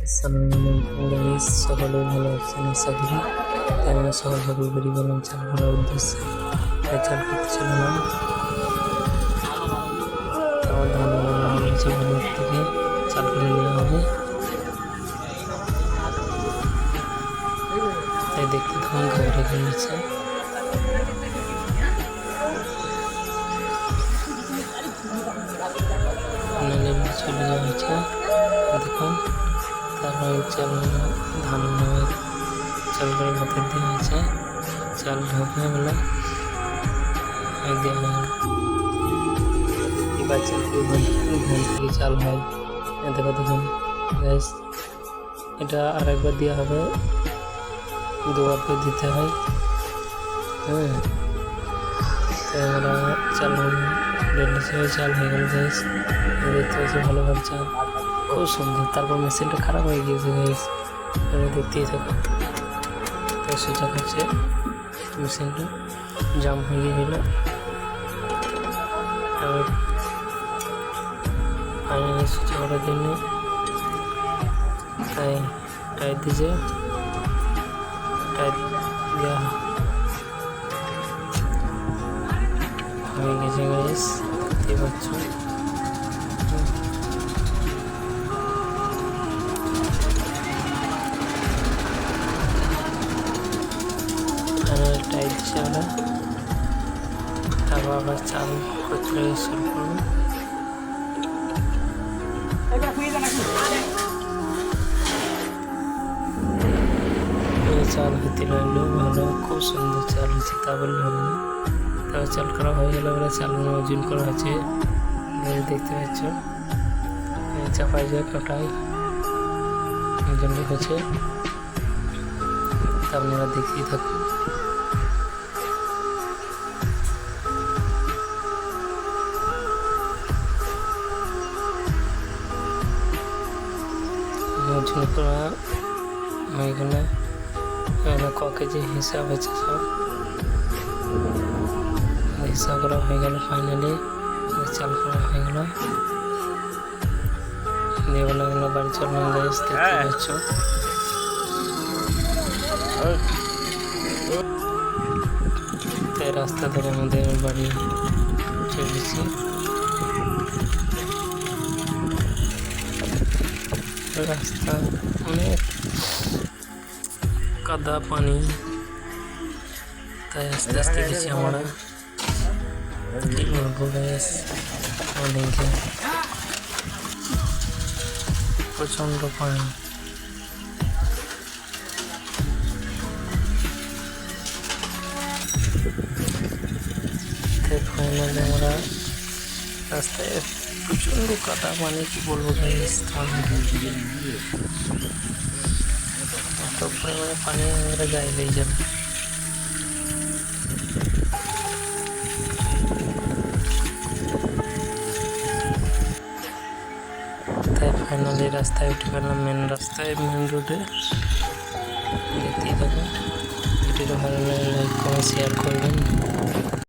আসসালামু আলাইকুম গাইস, সকলে ভালো আছেন আশা করি। আমরা সকাল সকাল বেরিয়ে গেলাম চাল করার উদ্দেশ্যে। তাই চাল করতে চললাম। আমার ধান বানা হয়েছে, বাজার থেকে চাল করে নেওয়া হবে। তাই দেখতে তখন ঘরে গিয়েছে। চলে যাওয়া হয়েছে দেখুন। তারপর চাল ধান চাল করে ভাতের দেওয়া হয়েছে। চাল ঢোকে বলে দেওয়া হল। এবার চাল ধান থেকে চাল হয়। দেখো দেখুন গ্যাস, এটা আরেকবার দেওয়া হবে, দুবার করে দিতে হয়। হ্যাঁ, তাই আমরা চাল চাল হয়ে গেল গ্যাস। দেখতে পাচ্ছি ভালোভাবে চাল, খুব সুন্দর। তারপর মেশিনটা খারাপ হয়ে গিয়েছে গ্যাস, দেখতেই থাকো। তো সেটা হচ্ছে মেশিনটা জাম হয়ে গিয়েছিল। ফাইনালি সুইচ করার জন্য তাই টাইট দিয়েছে, টাইট দেওয়া হয়ে গেছে গ্যাস, দেখতে পাচ্ছ। টাইট দিচ্ছে আমরা, তারপর আবার চাল করতে শুরু করবো। চাল হতে লাগলো ভালো, খুব সুন্দর চাল হচ্ছে, তা বললে হবে না। তারপর চাল করা হয়ে গেলে ওরা চালগুলো ওজন করা হচ্ছে, দেখতে পাচ্ছ। চাপাই যায় কাটায় ওজন হচ্ছে, তা আপনারা দেখতেই থাকুন। ওজন করা হয়ে গেলে ক কেজি হিসাব হচ্ছে, সব হিসাব করা হয়ে গেল। ফাইনালি চাল করা হয়ে গেল, দিয়ে বলে আমরা বাড়ি চললাম গ্যাস, দেখতে পাচ্ছ। তাই রাস্তা ধরে আমাদের বাড়ি চলেছি। রাস্তা অনেক কাদা পানি, তাই আস্তে আস্তে গেছি আমরা। কি বলবো গ্যাস, অনেকে প্রচণ্ড পানি। ফাইনালি আমরা রাস্তায় প্রচণ্ড কাদা পানি, কি বলবো গ্যাস, এত পরিমাণে পানি আমরা গায়ে লেগে যাবে। তাই ফাইনালি রাস্তায় উঠে গেলাম, মেন রাস্তায়, মেন রোডে। দেখতেই থাকুন। ভিডিওটা ভালো লাগলে লাইক করে শেয়ার করবেন।